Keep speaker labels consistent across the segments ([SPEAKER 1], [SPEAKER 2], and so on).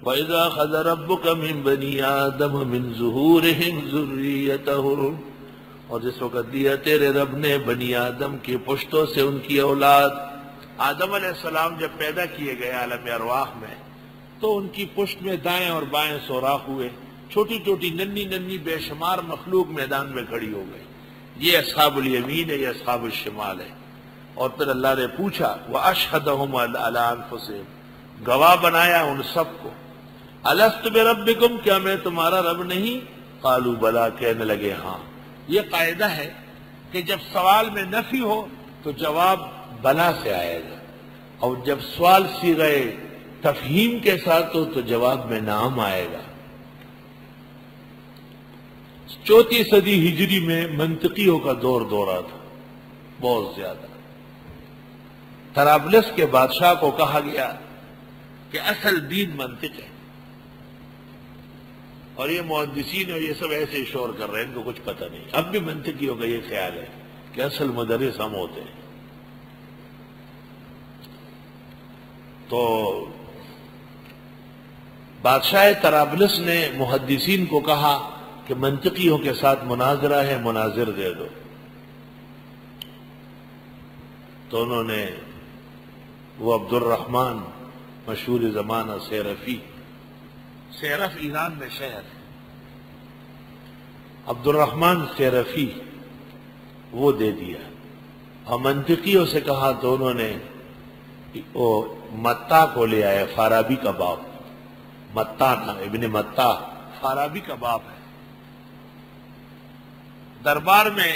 [SPEAKER 1] وَإِذَا أَخَذَ رَبُّكَ مِن بَنِي آدَمَ مِن ظُهُورِهِمْ ذُرِّيَّتَهُمْ، اور جس وقت دیا تیرے رب نے بنی آدم کی پشتوں سے ان کی اولاد. آدم علیہ السلام جب پیدا کیے گئے عالم ارواح میں تو ان کی پشت میں دائیں اور بائیں سوراخ ہوئے، چھوٹی چھوٹی ننھی ننھی بے شمار مخلوق میدان میں کھڑی ہو گئی. یہ اصحاب الیمین ہے، یہ اصحاب الشمال ہے. اور پھر اللہ نے پوچھا وَأَشْهَدَهُمْ عَلَىٰ أَنفُسِهِمْ، گواہ بنایا ان سب کو. أَلَسْتُ بِرَبِّكُمْ، کیا میں تمہارا رب نہیں؟ قالوا بلا، کہنے لگے ہاں. یہ قاعدہ ہے کہ جب سوال میں نفی ہو تو جواب بلا سے آئے گا، اور جب سوال صیغہ تفہیم کے ساتھ ہو تو جواب میں نام آئے گا. 4 صدی ہجری میں منطقیوں کا دور دورہ تھا بہت زیادہ. طرابلس کے بادشاہ کو کہا گیا کہ اصل دین منطق ہے، اور یہ محدثین اور یہ سب ایسے ہی شور کر رہے ہیں، ان کو کچھ پتہ نہیں. اب بھی منطقیوں کا یہ خیال ہے کہ اصل مدرس ہم ہوتے ہیں. تو بادشاہ طرابلس نے محدثین کو کہا کہ منطقیوں کے ساتھ مناظرہ ہے، مناظر دے دو. تو انہوں نے وہ عبد الرحمن مشہور زمانہ سیرفی، سیرف ایران میں شہر ہے، عبد الرحمن سیرفی وہ دے دیا. اور منطقیوں سے کہا تو انہوں نے وہ متا کو لے آئے، فارابی کا باپ. متا تھا ابن متا، فارابی کا باپ ہے. دربار میں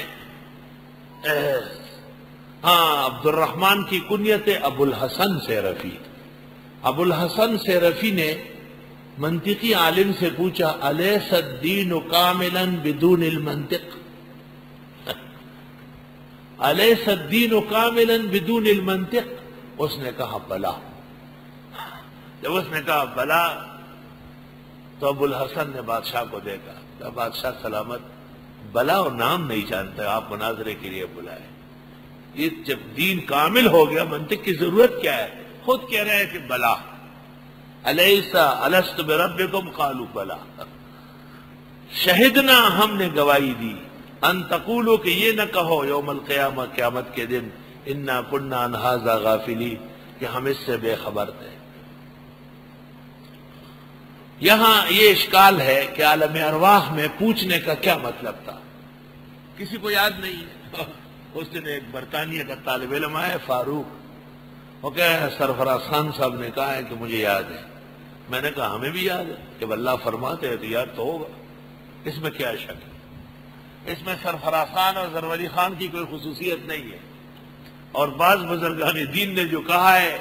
[SPEAKER 1] عبد الرحمن کی کنیت ابو الحسن سیرفی. ابو الحسن سیرفی نے منطقی عالم سے پوچھا الیس الدین کاملا بدون المنطق، الیس الدین کاملا بدون المنطق؟ اس نے کہا بلا. جب اس نے کہا بلا تو ابو الحسن نے بادشاہ کو دیکھا، کہا بادشاہ سلامت، بلا اور نام نہیں جانتے، آپ مناظرے کے لیے بلائے. یہ جب دین کامل ہو گیا منطق کی ضرورت کیا ہے؟ خود کہہ رہے ہیں کہ بلا. أَلَسْتُ بِرَبِّكُمْ قَالُوا بَلَا، شہدنا، ہم نے گواہی دی، ان تقولوا کہ یہ نہ کہو یوم القیامہ، قیامت کے دن، انا كنا عن هذا غافلین، کہ ہم اس سے بے خبر تھے. یہاں یہ اشکال ہے کہ عالم ارواح میں پوچھنے کا کیا مطلب تھا، کسی کو یاد نہیں ہے. اس دن ایک برطانیہ کا طالب علم آیا فاروق، وہ کہہ سرفراز خان صاحب نے کہا ہے کہ مجھے یاد ہے. میں نے کہا ہمیں بھی یاد ہے، جب اللہ فرماتے ہیں تو یاد تو ہوگا، اس میں کیا شک ہے؟ اس میں سرفراز خان اور زرولی خان کی کوئی خصوصیت نہیں ہے. اور بعض بزرگان دین نے جو کہا ہے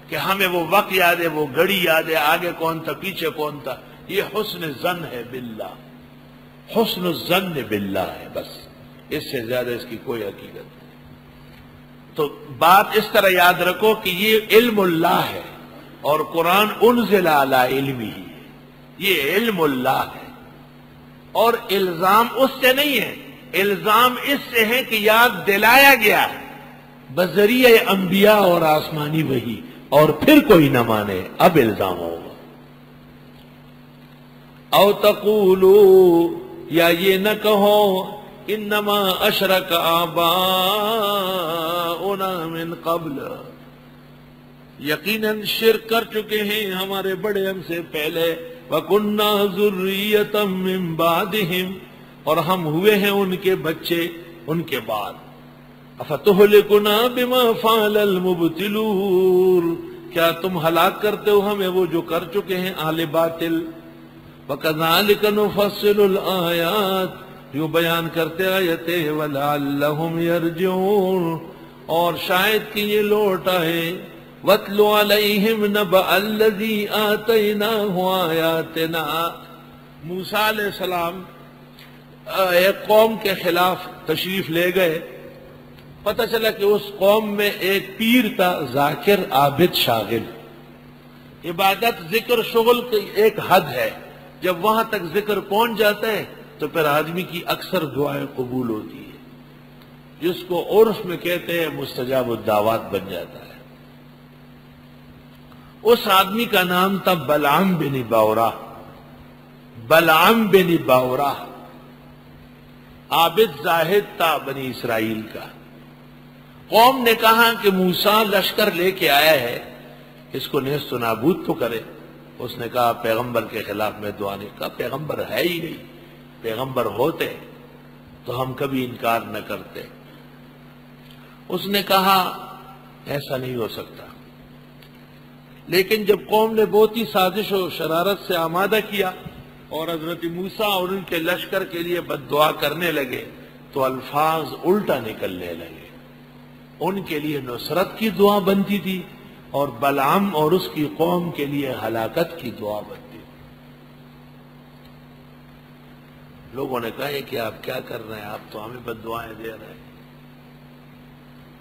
[SPEAKER 1] کہ ہمیں وہ وقت یاد ہے، وہ گھڑی یاد ہے، آگے کون تھا پیچھے کون تھا، یہ حسن ظن ہے باللہ، حسن الظن باللہ ہے، بس اس سے زیادہ اس کی کوئی حقیقت نہیں. تو بات اس طرح یاد رکھو کہ یہ علم اللہ ہے، اور قرآن انزل علی علمی ہی ہے، یہ علم اللہ ہے. اور الزام اس سے نہیں ہے، الزام اس سے ہے کہ یاد دلایا گیا ہے بذریعہ انبیاء اور آسمانی وحی، اور پھر کوئی نہ مانے اب الزام ہوگا. او تقولو، یا یہ نہ کہو انما اشرک آباؤنا من قبل، یقیناً شرک کر چکے ہیں ہمارے بڑے ہم سے پہلے، وَكُنَّا ذُرِّيَّةً مِّن بَعْدِهِمْ، اور ہم ہوئے ہیں ان کے بچے ان کے بعد. أَفَتُهْلِكُنَا بِمَا فَعَلَ الْمُبْطِلُونَ، کیا تم ہلاک کرتے ہو ہمیں وہ جو کر چکے ہیں اہل باطل. وَكَذَلِكَ نُفَصِّلُ الْآيَاتِ، یوں بیان کرتے آیتیں، وَلَعَلَّهُمْ يَرْجِعُونَ، اور شاید کہ یہ لوٹ آئے. وَاتْلُ عَلَيْهِمْ نَبَأَ الَّذِي آتَيْنَاهُ آيَاتِنَا، موسیٰ علیہ السلام ایک قوم کے خلاف تشریف لے گئے. پتہ چلا کہ اس قوم میں ایک پیر تھا، ذاکر، عابد، شاغل. عبادت، ذکر، شغل کی ایک حد ہے، جب وہاں تک ذکر پہنچ جاتا ہے تو پھر آدمی کی اکثر دعائیں قبول ہوتی ہے، جس کو عرف میں کہتے ہیں مستجاب الدعوات بن جاتا ہے. اس آدمی کا نام تھا بلعام بن باورہ. بلعام بن باورہ عابد زاہد تھا بنی اسرائیل کا. قوم نے کہا کہ موسیٰ لشکر لے کے آیا ہے، اس کو نیست و نابود تو کرے. اس نے کہا پیغمبر کے خلاف میں دعا نہیں. کہا پیغمبر ہے ہی نہیں، پیغمبر ہوتے تو ہم کبھی انکار نہ کرتے. اس نے کہا ایسا نہیں ہو سکتا. لیکن جب قوم نے بہت ہی سازش و شرارت سے آمادہ کیا اور حضرت موسیٰ اور ان کے لشکر کے لیے بد دعا کرنے لگے تو الفاظ الٹا نکلنے لگے. ان کے لیے نصرت کی دعا بنتی تھی اور بلعام اور اس کی قوم کے لیے ہلاکت کی دعا بنتی تھی. لوگوں نے کہا کہ آپ کیا کر رہے ہیں، آپ تو ہمیں بد دعائیں دے رہے ہیں.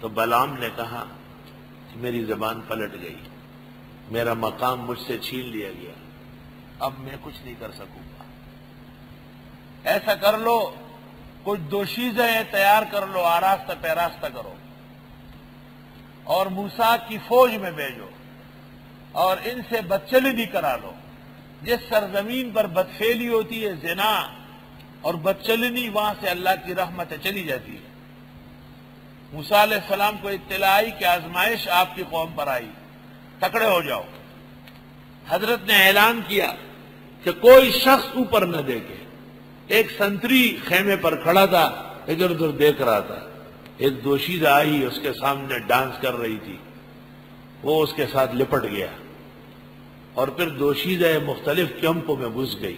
[SPEAKER 1] تو بلعام نے کہا کہ میری زبان پلٹ گئی، میرا مقام مجھ سے چھین لیا گیا، اب میں کچھ نہیں کر سکوں گا. ایسا کر لو، کچھ دوشیزیں تیار کر لو، آراستہ پیراستہ کرو اور موسیٰ کی فوج میں بھیجو اور ان سے بدچلنی کرا لو. جس سرزمین پر بدفعلی ہوتی ہے، زنا اور بدچلنی، وہاں سے اللہ کی رحمت چلی جاتی ہے. موسیٰ علیہ السلام کو اطلاع آئی کہ آزمائش آپ کی قوم پر آئی، تکڑے ہو جاؤ. حضرت نے اعلان کیا کہ کوئی شخص اوپر نہ دیکھے. ایک سنتری خیمے پر کھڑا تھا، ادھر ادھر دیکھ رہا تھا. ایک دوشیزہ آئی، اس کے سامنے ڈانس کر رہی تھی، وہ اس کے ساتھ لپٹ گیا اور پھر دوشیزہ مختلف کیمپوں میں گھس گئی.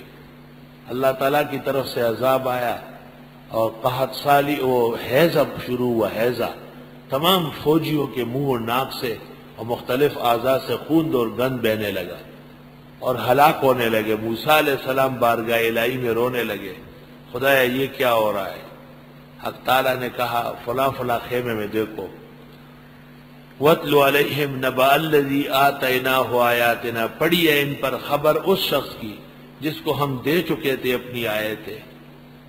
[SPEAKER 1] اللہ تعالیٰ کی طرف سے عذاب آیا اور قحط سالی، وہ ہیضہ شروع ہوا. ہیضہ تمام فوجیوں کے منہ اور ناک سے اور مختلف اعضاء سے خون اور گند بہنے لگا اور ہلاک ہونے لگے. موسیٰ علیہ السلام بارگاہ الہی میں رونے لگے، خدایا یہ کیا ہو رہا ہے؟ حق تعالیٰ نے کہا فلاں فلاں خیمے میں دیکھو. وَاتْلُ عَلَيْهِمْ نَبَأَ الَّذِي آتَيْنَاهُ آيَاتِنَا، پڑھی ہے ان پر خبر اس شخص کی جس کو ہم دے چکے تھے اپنی آیتیں.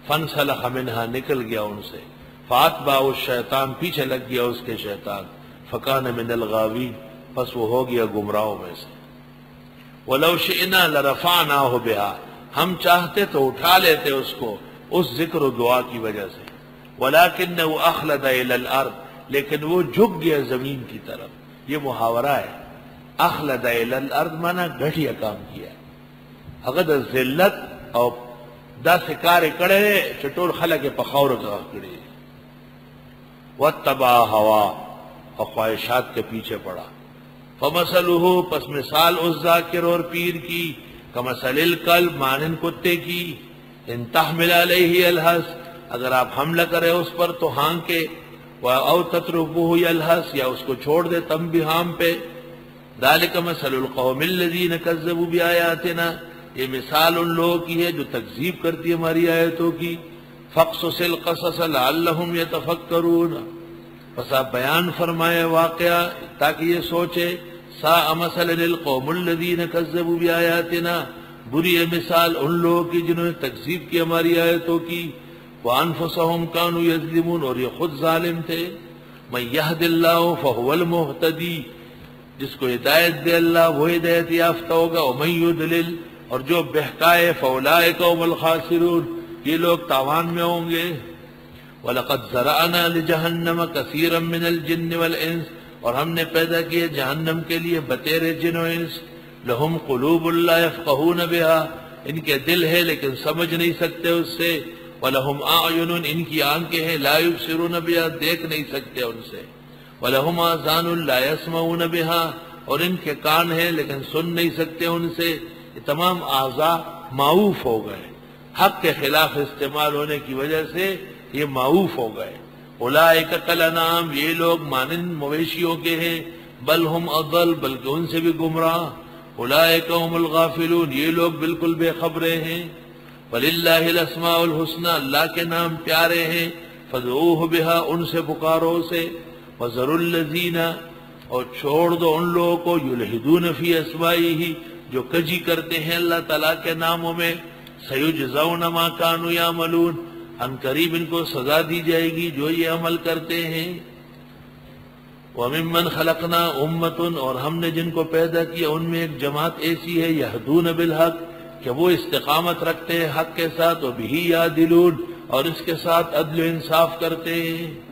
[SPEAKER 1] فَانْسَلَخَ مِنْهَا، نکل گیا ان سے. فَأَتْبَعَهُ الشَّيْطَانُ، پیچھے لگ گیا اس کے شیطان. فَكَانَ مِنَ الْغَاوِينَ، پس وہ ہو گیا گمراہوں میں سے. وَلَوْ شِئْنَا لَرَفَعْنَاهُ بِهَا، ہم چاہتے تو اٹھا لیتے اس کو اس ذکر و دعا کی وجہ سے. وَلَكِنَّهُ أَخْلَدَ إِلَى الْأَرْضِ، لیکن وہ جھک گیا زمین کی طرف. یہ محاورہ ہے. اخلد إِلَى الْأَرْضِ مانا گھٹیا کام کیا. اگر ذلت اور دا سکارے کڑے چٹور خلق پخور کا کڑے. وَاتَّبَعَ هَوَاهُ، اور خواہشات کے پیچھے پڑا. فَمَثَلُهُ، پس مثال اس ذاکر اور پیر کی، کَمَثَلِ الْكَلْبِ، مانند کتے کی. إِن تَحْمِلْ عَلَيْهِ يَلْهَثْ، اگر آپ حملہ کرے اس پر تو ہانکے. أَوْ تَتْرُكُهُ يَلْهَثْ، یا اس کو چھوڑ دے تم بھی ہام پہ. ذَلِكَ مَثَلُ الْقَوْمِ الَّذِينَ كَذَّبُوا بِآيَاتِنَا، یہ مثال ان لوگوں کی ہے جو تکذیب کرتی ہے ہماری آیتوں کی. فَقْصُصِ الْقَصَصَ لَعَلَّهُمْ يَتَفَكَّرُونَ، پس آپ بیان فرمائے واقعہ تاکہ یہ سوچے. سَاءَ مَثَلًا الْقَوْمُ الَّذِينَ كَذَّبُوا بِآيَاتِنَا، بری ہے مثال ان لوگوں کی جنہوں نے تکذیب کی ہماری آیتوں کی. وَأَنفُسَهُمْ كَانُوا يَظْلِمُونَ، اور یہ خود ظالم تھے. مَن يَهْدِ اللَّهُ فَهُوَ الْمُهْتَدِي، جس کو ہدایت دے اللہ وہ ہدایت یافتہ ہوگا. وَمَن يُضْلِلْ، اور جو بہکائے فَأُولَٰئِكَ هُمُ الْخَاسِرُونَ، یہ لوگ تاوان میں ہوں گے. وَلَقَدْ ذَرَأْنَا لِجَهَنَّمَ كَثِيرًا مِنَ الْجِنِّ وَالْإِنسِ، اور ہم نے پیدا کیے جہنم کے لیے بتیرے جن و انس. لَهُمْ قُلُوبٌ لَا يَفْقَهُونَ بِهَا، ان کے دل ہے لیکن سمجھ نہیں سکتے اس سے. وَلَهُمْ أَعْيُنٌ، ان کی آنکھیں ہیں. لَا يُبْصِرُونَ بِهَا، دیکھ نہیں سکتے ان سے. وَلَهُمْ آذَانٌ لَا يَسْمَعُونَ بِهَا، اور ان کے کان ہیں لیکن سن نہیں سکتے ان سے. یہ تمام اعضاء معوف ہو گئے، حق کے خلاف استعمال ہونے کی وجہ سے یہ معوف ہو گئے. اولئک کالانعام، یہ لوگ مانند مویشیوں کے ہیں. بل ہم اضل، بلکہ ان سے بھی گمراہ. اولئک هم الغافلون، یہ لوگ بالکل بے خبریں ہیں. وللہ الاسماء الحسنى، اللہ کے نام پیارے ہیں. فادعوہ بها، ان سے پکارو اسے. وذروا الذین، اور چھوڑ دو ان لوگوں کو. یلحدون فی اسمائہ، جو کجی کرتے ہیں اللہ تعالیٰ کے ناموں میں. سیجزون ما کانوا یعملون، ان قریب ان کو سزا دی جائے گی جو یہ عمل کرتے ہیں. وَمِمَّنْ خَلَقْنَا أُمَّةٌ، اور ہم نے جن کو پیدا کیا ان میں ایک جماعت ایسی ہے یہدون بالحق، کہ وہ استقامت رکھتے ہیں حق کے ساتھ، وَبِهِ يَعْدِلُونَ، اور اس کے ساتھ عدل و انصاف کرتے ہیں۔